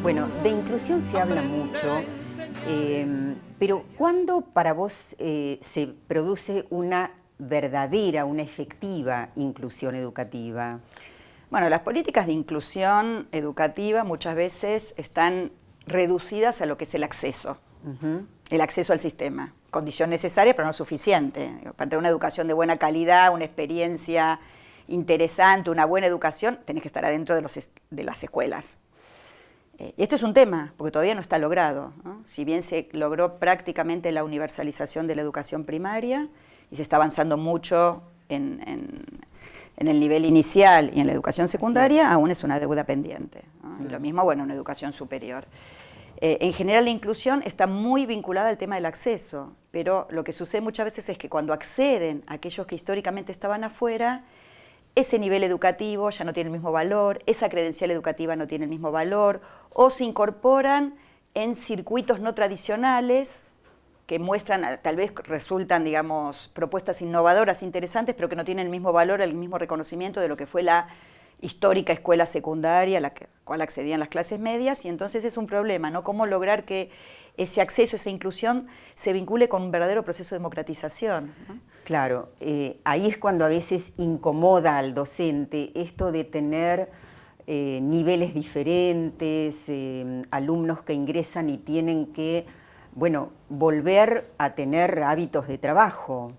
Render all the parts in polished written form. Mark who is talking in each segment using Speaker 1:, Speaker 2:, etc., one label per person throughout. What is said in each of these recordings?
Speaker 1: Bueno, de inclusión se habla mucho, pero ¿cuándo para vos se produce una verdadera, una efectiva inclusión educativa?
Speaker 2: Bueno, las políticas de inclusión educativa muchas veces están reducidas a lo que es el acceso al sistema. Condición necesaria, pero no suficiente. Para tener una educación de buena calidad, una experiencia interesante, una buena educación, tenés que estar adentro de las escuelas. Y esto es un tema, porque todavía no está logrado, ¿no? Si bien se logró prácticamente la universalización de la educación primaria y se está avanzando mucho en el nivel inicial y en la educación secundaria, aún es una deuda pendiente, ¿no? Y lo mismo, bueno, en educación superior. En general la inclusión está muy vinculada al tema del acceso, pero lo que sucede muchas veces es que cuando acceden aquellos que históricamente estaban afuera, ese nivel educativo ya no tiene el mismo valor, esa credencial educativa no tiene el mismo valor, o se incorporan en circuitos no tradicionales que muestran, tal vez resultan, digamos, propuestas innovadoras, interesantes, pero que no tienen el mismo valor, el mismo reconocimiento de lo que fue la histórica escuela secundaria a la cual accedían las clases medias, y entonces es un problema, ¿no? Cómo lograr que ese acceso, esa inclusión se vincule con un verdadero proceso de democratización, ¿no?
Speaker 1: Claro, ahí es cuando a veces incomoda al docente esto de tener niveles diferentes, alumnos que ingresan y tienen que, bueno, volver a tener hábitos de trabajo.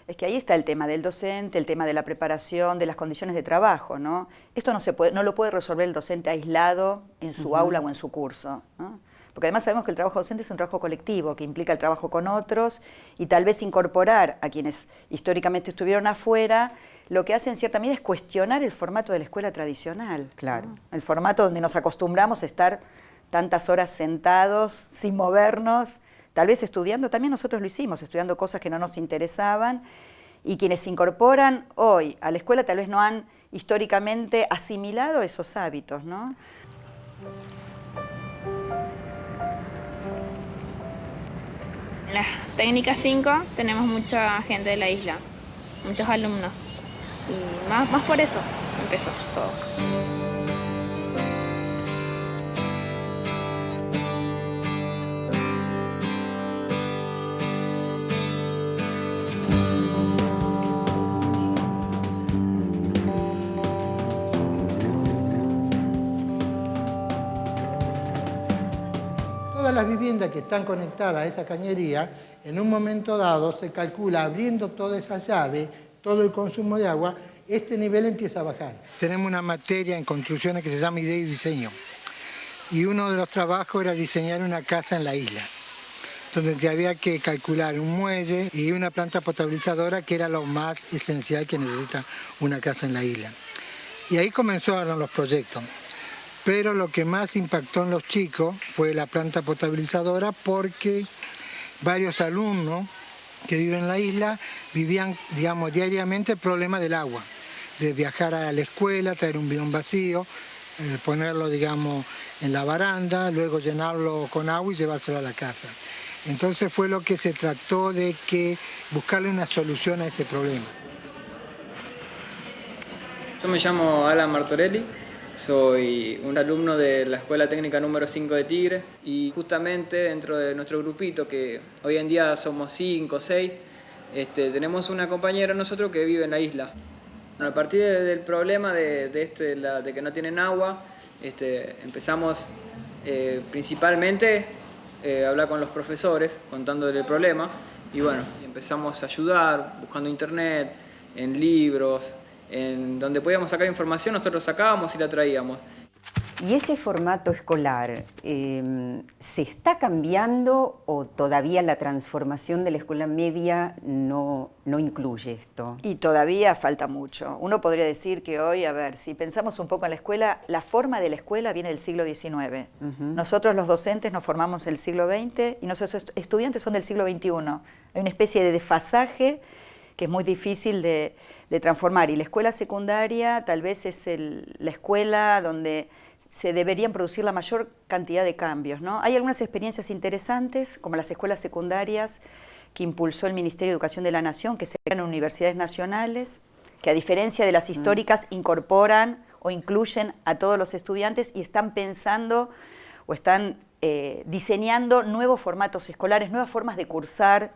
Speaker 2: Es que ahí está el tema del docente, el tema de la preparación, de las condiciones de trabajo, ¿no? Esto no lo puede resolver el docente aislado en su aula o en su curso, ¿no? Porque además sabemos que el trabajo docente es un trabajo colectivo, que implica el trabajo con otros, y tal vez incorporar a quienes históricamente estuvieron afuera, lo que hace en cierta medida es cuestionar el formato de la escuela tradicional.
Speaker 1: Claro.
Speaker 2: ¿No? El formato donde nos acostumbramos a estar tantas horas sentados, sin movernos, tal vez estudiando, también nosotros lo hicimos, estudiando cosas que no nos interesaban, y quienes se incorporan hoy a la escuela tal vez no han históricamente asimilado esos hábitos, ¿no?
Speaker 3: En la técnica 5 tenemos mucha gente de la isla, muchos alumnos, y más por eso empezó todo.
Speaker 4: Todas las viviendas que están conectadas a esa cañería, en un momento dado se calcula, abriendo toda esa llave, todo el consumo de agua, este nivel empieza a bajar. Tenemos una materia en construcciones que se llama idea y diseño. Y uno de los trabajos era diseñar una casa en la isla, donde había que calcular un muelle y una planta potabilizadora, que era lo más esencial que necesita una casa en la isla. Y ahí comenzaron los proyectos. Pero lo que más impactó en los chicos fue la planta potabilizadora, porque varios alumnos que viven en la isla vivían, digamos, diariamente el problema del agua, de viajar a la escuela, traer un bidón vacío, ponerlo, digamos, en la baranda, luego llenarlo con agua y llevárselo a la casa. Entonces fue lo que se trató de buscarle una solución a ese problema.
Speaker 5: Yo me llamo Alan Martorelli. Soy un alumno de la Escuela Técnica número 5 de Tigre, y justamente dentro de nuestro grupito, que hoy en día somos 5 o 6, tenemos una compañera nosotros que vive en la isla. Bueno, a partir del problema de que no tienen agua, empezamos principalmente a hablar con los profesores, contándoles el problema, y bueno, empezamos a ayudar, buscando internet, en libros, en donde podíamos sacar información, nosotros sacábamos y la traíamos.
Speaker 1: ¿Y ese formato escolar se está cambiando o todavía la transformación de la escuela media no incluye esto?
Speaker 2: Y todavía falta mucho. Uno podría decir que hoy, a ver, si pensamos un poco en la escuela, la forma de la escuela viene del siglo XIX. Nosotros los docentes nos formamos en el siglo XX y nuestros estudiantes son del siglo XXI. Hay una especie de desfasaje que es muy difícil de transformar. Y la escuela secundaria tal vez es la escuela donde se deberían producir la mayor cantidad de cambios, ¿no? Hay algunas experiencias interesantes, como las escuelas secundarias que impulsó el Ministerio de Educación de la Nación, que se crean en universidades nacionales, que a diferencia de las históricas incorporan o incluyen a todos los estudiantes y están pensando o están diseñando nuevos formatos escolares, nuevas formas de cursar,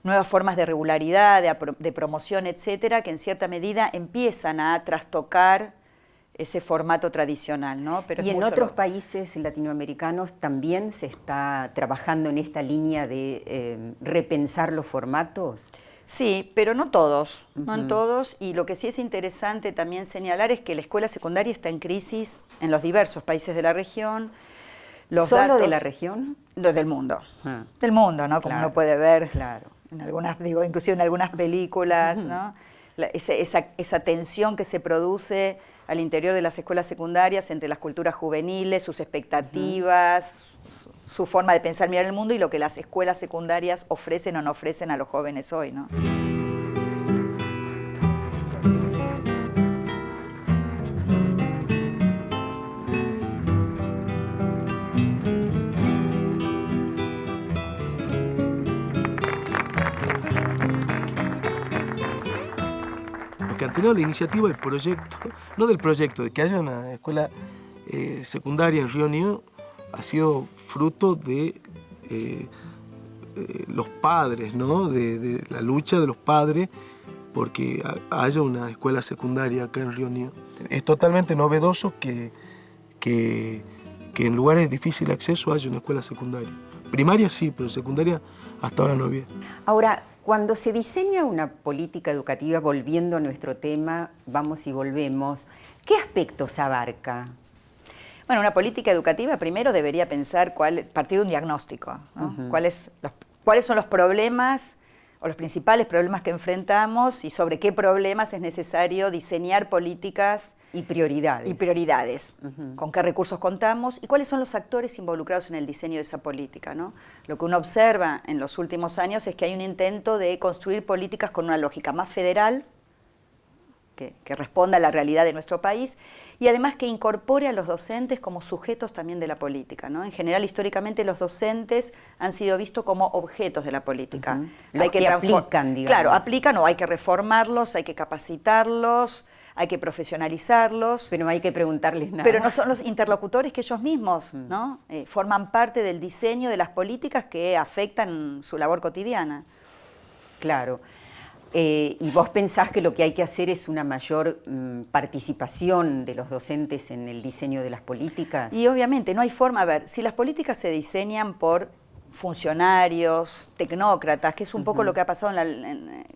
Speaker 2: nuevas formas de regularidad, de promoción, etcétera, que en cierta medida empiezan a trastocar ese formato tradicional, ¿no? Pero
Speaker 1: y en otros países latinoamericanos también se está trabajando en esta línea de repensar los formatos.
Speaker 2: Sí, pero no todos, no en todos, y lo que sí es interesante también señalar es que la escuela secundaria está en crisis en los diversos países de la región.
Speaker 1: ¿Solo de la región?
Speaker 2: Del mundo. Del mundo, ¿no? Como uno puede ver en algunas, inclusive en algunas películas, ¿no? Esa tensión que se produce al interior de las escuelas secundarias entre las culturas juveniles, sus expectativas, su forma de pensar, mirar el mundo y lo que las escuelas secundarias ofrecen o no ofrecen a los jóvenes hoy, ¿no?
Speaker 6: Que han tenido la iniciativa, el proyecto, no del proyecto, de que haya una escuela secundaria en Río Negro, ha sido fruto de los padres, ¿no? De la lucha de los padres porque haya una escuela secundaria acá en Río Negro. Es totalmente novedoso que en lugares de difícil acceso haya una escuela secundaria. Primaria sí, pero secundaria hasta ahora no había.
Speaker 1: Ahora, cuando se diseña una política educativa, volviendo a nuestro tema, vamos y volvemos, ¿qué aspectos abarca?
Speaker 2: Bueno, una política educativa primero debería partir de un diagnóstico, ¿no? ¿Cuáles son los problemas o los principales problemas que enfrentamos y sobre qué problemas es necesario diseñar políticas
Speaker 1: y prioridades.
Speaker 2: Con qué recursos contamos y cuáles son los actores involucrados en el diseño de esa política, ¿no? Lo que uno observa en los últimos años es que hay un intento de construir políticas con una lógica más federal, que responda a la realidad de nuestro país y además que incorpore a los docentes como sujetos también de la política, ¿no? En general, históricamente, los docentes han sido vistos como objetos de la política.
Speaker 1: Los que aplican, digamos.
Speaker 2: Claro, aplican o hay que reformarlos, hay que capacitarlos, hay que profesionalizarlos.
Speaker 1: Pero no hay que preguntarles nada.
Speaker 2: Pero no son los interlocutores que ellos mismos, ¿no? Forman parte del diseño de las políticas que afectan su labor cotidiana.
Speaker 1: Claro. ¿Y vos pensás que lo que hay que hacer es una mayor participación de los docentes en el diseño de las políticas?
Speaker 2: Y obviamente no hay forma, a ver, si las políticas se diseñan por funcionarios, tecnócratas, que es un poco lo que ha pasado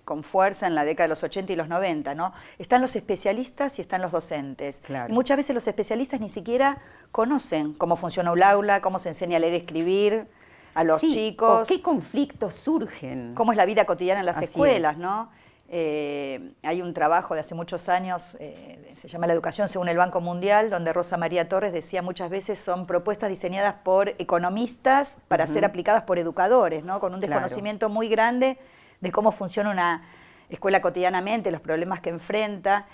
Speaker 2: con fuerza en la década de los 80 y los 90, ¿no? Están los especialistas y están los docentes.
Speaker 1: Claro.
Speaker 2: Y muchas veces los especialistas ni siquiera conocen cómo funciona un aula, cómo se enseña a leer y escribir a los chicos.
Speaker 1: ¿O qué conflictos surgen?
Speaker 2: ¿Cómo es la vida cotidiana en las escuelas,
Speaker 1: es.
Speaker 2: ¿no? Hay un trabajo de hace muchos años, se llama La educación según el Banco Mundial, donde Rosa María Torres decía muchas veces son propuestas diseñadas por economistas para ser aplicadas por educadores, ¿no? Con un desconocimiento muy grande de cómo funciona una escuela cotidianamente, los problemas que enfrenta.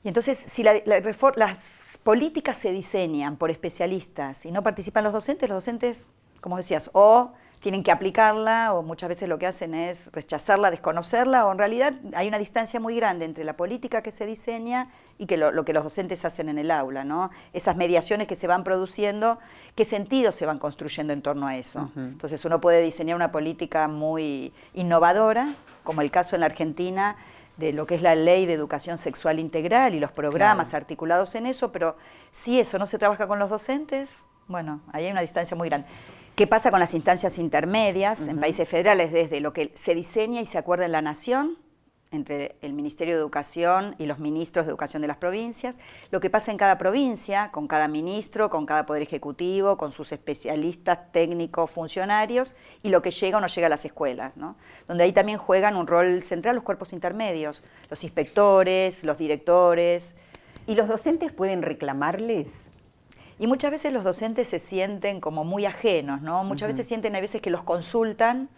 Speaker 2: Y entonces, si las políticas se diseñan por especialistas y no participan los docentes, como decías, o tienen que aplicarla, o muchas veces lo que hacen es rechazarla, desconocerla, o en realidad hay una distancia muy grande entre la política que se diseña y que lo que los docentes hacen en el aula, ¿no? Esas mediaciones que se van produciendo, qué sentidos se van construyendo en torno a eso. Entonces uno puede diseñar una política muy innovadora, como el caso en la Argentina, de lo que es la Ley de Educación Sexual Integral y los programas articulados en eso, pero si eso no se trabaja con los docentes, bueno, ahí hay una distancia muy grande. ¿Qué pasa con las instancias intermedias en países federales? Desde lo que se diseña y se acuerda en la nación, entre el Ministerio de Educación y los ministros de Educación de las provincias, lo que pasa en cada provincia, con cada ministro, con cada poder ejecutivo, con sus especialistas, técnicos, funcionarios, y lo que llega o no llega a las escuelas, ¿no? Donde ahí también juegan un rol central los cuerpos intermedios, los inspectores, los directores.
Speaker 1: ¿Y los docentes pueden reclamarles?
Speaker 2: Y muchas veces los docentes se sienten como muy ajenos, ¿no? Muchas veces sienten a veces que los consultan,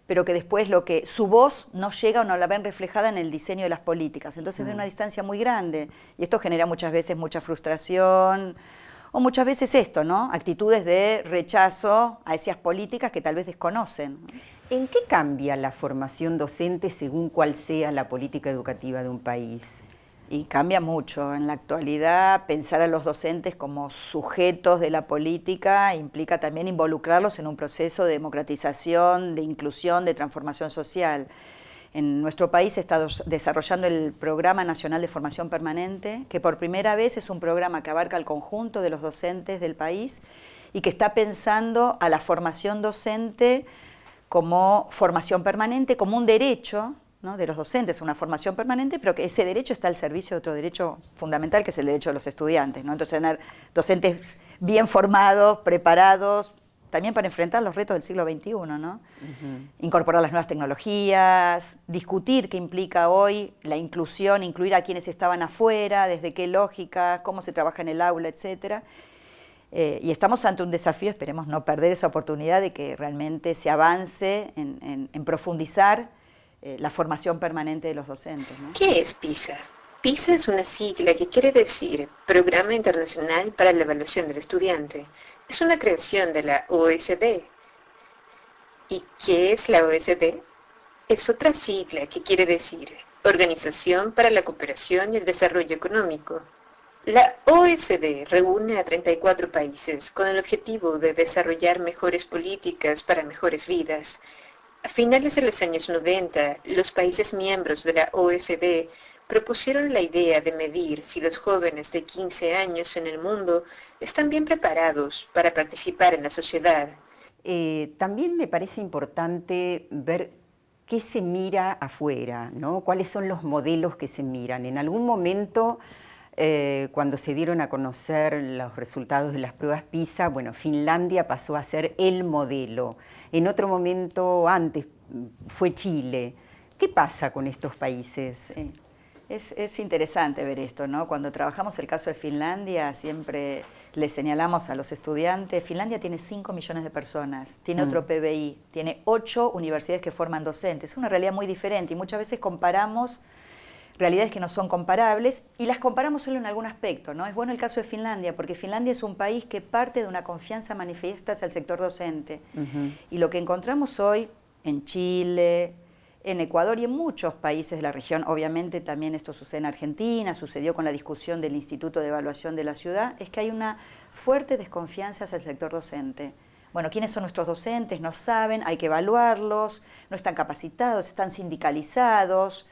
Speaker 2: pero que después su voz no llega o no la ven reflejada en el diseño de las políticas. Entonces ven una distancia muy grande. Y esto genera muchas veces mucha frustración, o muchas veces esto, ¿no? Actitudes de rechazo a esas políticas que tal vez desconocen.
Speaker 1: ¿En qué cambia la formación docente según cuál sea la política educativa de un país?
Speaker 2: Y cambia mucho. En la actualidad, pensar a los docentes como sujetos de la política implica también involucrarlos en un proceso de democratización, de inclusión, de transformación social. En nuestro país se está desarrollando el Programa Nacional de Formación Permanente, que por primera vez es un programa que abarca el conjunto de los docentes del país y que está pensando a la formación docente como formación permanente, como un derecho, ¿no?, de los docentes, una formación permanente, pero que ese derecho está al servicio de otro derecho fundamental, que es el derecho de los estudiantes, ¿no? Entonces, tener docentes bien formados, preparados, también para enfrentar los retos del siglo XXI, ¿no? Incorporar las nuevas tecnologías, discutir qué implica hoy la inclusión, incluir a quienes estaban afuera, desde qué lógica, cómo se trabaja en el aula, etcétera. Y estamos ante un desafío, esperemos no perder esa oportunidad de que realmente se avance en profundizar la formación permanente de los docentes, ¿no?
Speaker 7: ¿Qué es PISA? PISA es una sigla que quiere decir Programa Internacional para la Evaluación del Estudiante. Es una creación de la OSD. ¿Y qué es la OSD? Es otra sigla que quiere decir Organización para la Cooperación y el Desarrollo Económico. La OSD reúne a 34 países con el objetivo de desarrollar mejores políticas para mejores vidas. A finales de los años 90, los países miembros de la OSD propusieron la idea de medir si los jóvenes de 15 años en el mundo están bien preparados para participar en la sociedad.
Speaker 1: También me parece importante ver qué se mira afuera, ¿no? ¿Cuáles son los modelos que se miran? En algún momento, cuando se dieron a conocer los resultados de las pruebas PISA, bueno, Finlandia pasó a ser el modelo. En otro momento antes fue Chile. ¿Qué pasa con estos países?
Speaker 2: Sí. Es interesante ver esto, ¿no? Cuando trabajamos el caso de Finlandia, siempre le señalamos a los estudiantes, Finlandia tiene 5 millones de personas, tiene otro PBI, tiene 8 universidades que forman docentes. Es una realidad muy diferente y muchas veces comparamos realidades que no son comparables y las comparamos solo en algún aspecto, ¿no? Es bueno el caso de Finlandia, porque Finlandia es un país que parte de una confianza manifiesta hacia el sector docente. Y lo que encontramos hoy en Chile, en Ecuador y en muchos países de la región, obviamente también esto sucede en Argentina, sucedió con la discusión del Instituto de Evaluación de la Ciudad, es que hay una fuerte desconfianza hacia el sector docente. Bueno, ¿quiénes son nuestros docentes? No saben, hay que evaluarlos, no están capacitados, están sindicalizados,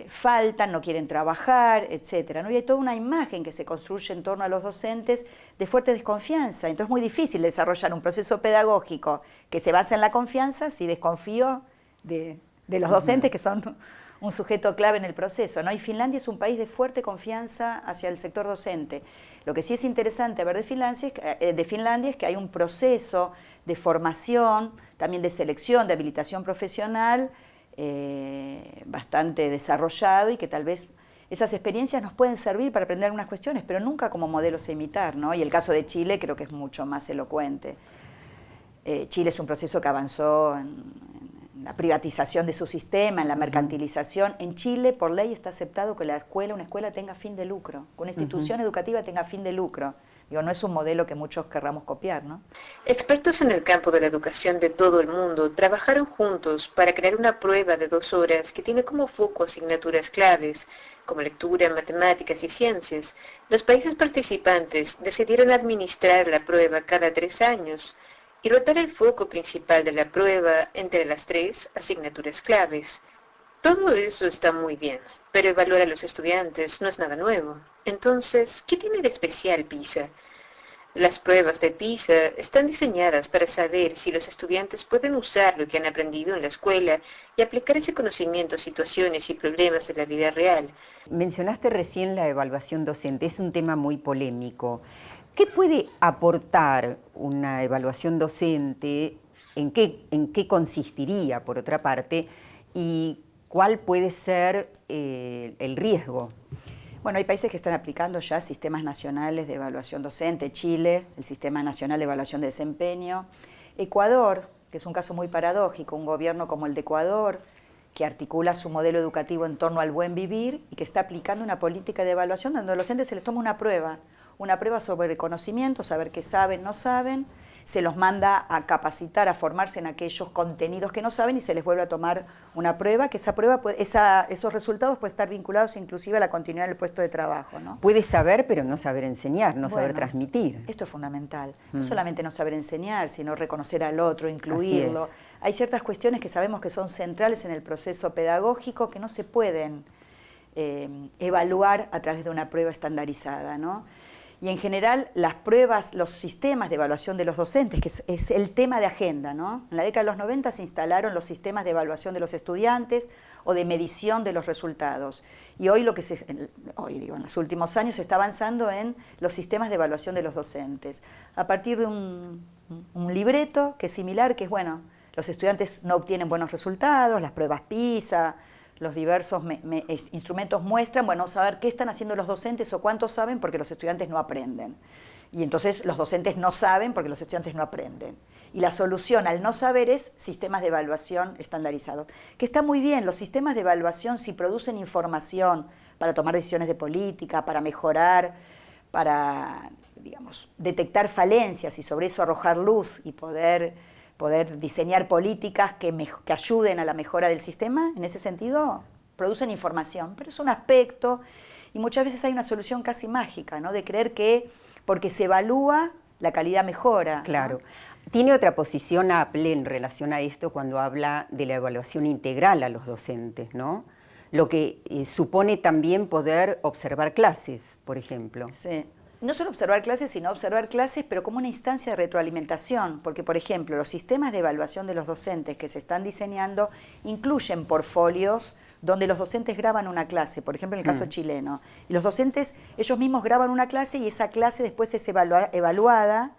Speaker 2: faltan, no quieren trabajar, etcétera, ¿no? Y hay toda una imagen que se construye en torno a los docentes de fuerte desconfianza. Entonces es muy difícil desarrollar un proceso pedagógico que se basa en la confianza si desconfío de los docentes, que son un sujeto clave en el proceso, ¿no? Y Finlandia es un país de fuerte confianza hacia el sector docente. Lo que sí es interesante ver de Finlandia es que hay un proceso de formación, también de selección, de habilitación profesional, bastante desarrollado, y que tal vez esas experiencias nos pueden servir para aprender algunas cuestiones, pero nunca como modelos a imitar, ¿no? Y el caso de Chile creo que es mucho más elocuente. Chile es un proceso que avanzó en la privatización de su sistema, en la mercantilización. En Chile, por ley, está aceptado que una escuela tenga fin de lucro, que una institución educativa tenga fin de lucro. Digo, no es un modelo que muchos querramos copiar, ¿no?
Speaker 7: Expertos en el campo de la educación de todo el mundo trabajaron juntos para crear una prueba de 2 horas que tiene como foco asignaturas claves, como lectura, matemáticas y ciencias. Los países participantes decidieron administrar la prueba cada 3 años y rotar el foco principal de la prueba entre las 3 asignaturas claves. Todo eso está muy bien, pero evaluar a los estudiantes no es nada nuevo. Entonces, ¿qué tiene de especial PISA? Las pruebas de PISA están diseñadas para saber si los estudiantes pueden usar lo que han aprendido en la escuela y aplicar ese conocimiento a situaciones y problemas de la vida real.
Speaker 1: Mencionaste recién la evaluación docente, es un tema muy polémico. ¿Qué puede aportar una evaluación docente? ¿En qué consistiría, por otra parte? ¿Y cuál puede ser el riesgo?
Speaker 2: Bueno, hay países que están aplicando ya sistemas nacionales de evaluación docente. Chile, el Sistema Nacional de Evaluación de Desempeño. Ecuador, que es un caso muy paradójico, un gobierno como el de Ecuador, que articula su modelo educativo en torno al buen vivir y que está aplicando una política de evaluación donde a los docentes se les toma una prueba sobre conocimiento, saber qué saben, no saben, se los manda a capacitar, a formarse en aquellos contenidos que no saben y se les vuelve a tomar una prueba, que esa prueba, esos resultados pueden estar vinculados inclusive a la continuidad del puesto de trabajo, ¿no?
Speaker 1: Puede saber, pero no saber enseñar, no saber transmitir.
Speaker 2: Esto es fundamental. No solamente no saber enseñar, sino reconocer al otro, incluirlo. Hay ciertas cuestiones que sabemos que son centrales en el proceso pedagógico que no se pueden evaluar a través de una prueba estandarizada, ¿no? Y en general las pruebas, los sistemas de evaluación de los docentes, que es el tema de agenda, ¿no? En la década de los 90 se instalaron los sistemas de evaluación de los estudiantes o de medición de los resultados. Y hoy en los últimos años se está avanzando en los sistemas de evaluación de los docentes. A partir de un libreto que es similar, que es, bueno, los estudiantes no obtienen buenos resultados, las pruebas PISA, los diversos instrumentos muestran, bueno, saber qué están haciendo los docentes o cuánto saben porque los estudiantes no aprenden. Y entonces los docentes no saben porque los estudiantes no aprenden. Y la solución al no saber es sistemas de evaluación estandarizados. Que está muy bien, los sistemas de evaluación si producen información para tomar decisiones de política, para mejorar, para, digamos, detectar falencias y sobre eso arrojar luz y poder diseñar políticas que ayuden a la mejora del sistema, en ese sentido producen información, pero es un aspecto y muchas veces hay una solución casi mágica, ¿no? De creer que porque se evalúa la calidad mejora.
Speaker 1: Claro. ¿No? Tiene otra posición Apple en relación a esto cuando habla de la evaluación integral a los docentes, ¿no? Lo que supone también poder observar clases, por ejemplo.
Speaker 2: Sí. No solo observar clases, sino observar clases, pero como una instancia de retroalimentación, porque, por ejemplo, los sistemas de evaluación de los docentes que se están diseñando incluyen portfolios donde los docentes graban una clase, por ejemplo, en el caso chileno. Y los docentes, ellos mismos graban una clase y esa clase después es evaluada,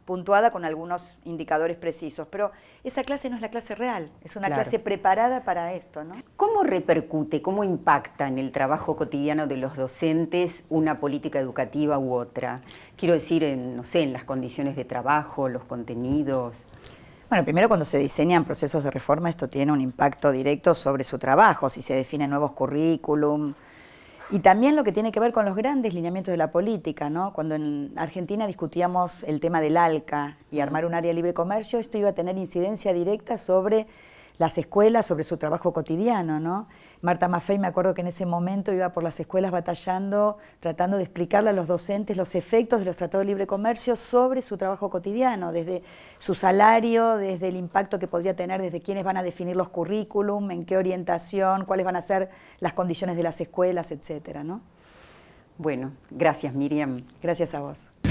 Speaker 2: puntuada con algunos indicadores precisos, pero esa clase no es la clase real, es una clase preparada para esto, ¿no?
Speaker 1: ¿Cómo repercute, cómo impacta en el trabajo cotidiano de los docentes una política educativa u otra? Quiero decir, no sé, en las condiciones de trabajo, los contenidos.
Speaker 2: Bueno, primero cuando se diseñan procesos de reforma esto tiene un impacto directo sobre su trabajo, si se definen nuevos currículum. Y también lo que tiene que ver con los grandes lineamientos de la política, ¿no? Cuando en Argentina discutíamos el tema del ALCA y armar un área de libre comercio, esto iba a tener incidencia directa sobre las escuelas, sobre su trabajo cotidiano, ¿no? Marta Maffei, me acuerdo que en ese momento iba por las escuelas batallando, tratando de explicarle a los docentes los efectos de los tratados de libre comercio sobre su trabajo cotidiano, desde su salario, desde el impacto que podría tener, desde quiénes van a definir los currículum, en qué orientación, cuáles van a ser las condiciones de las escuelas, etcétera, ¿no?
Speaker 1: Bueno, gracias, Miriam.
Speaker 2: Gracias a vos.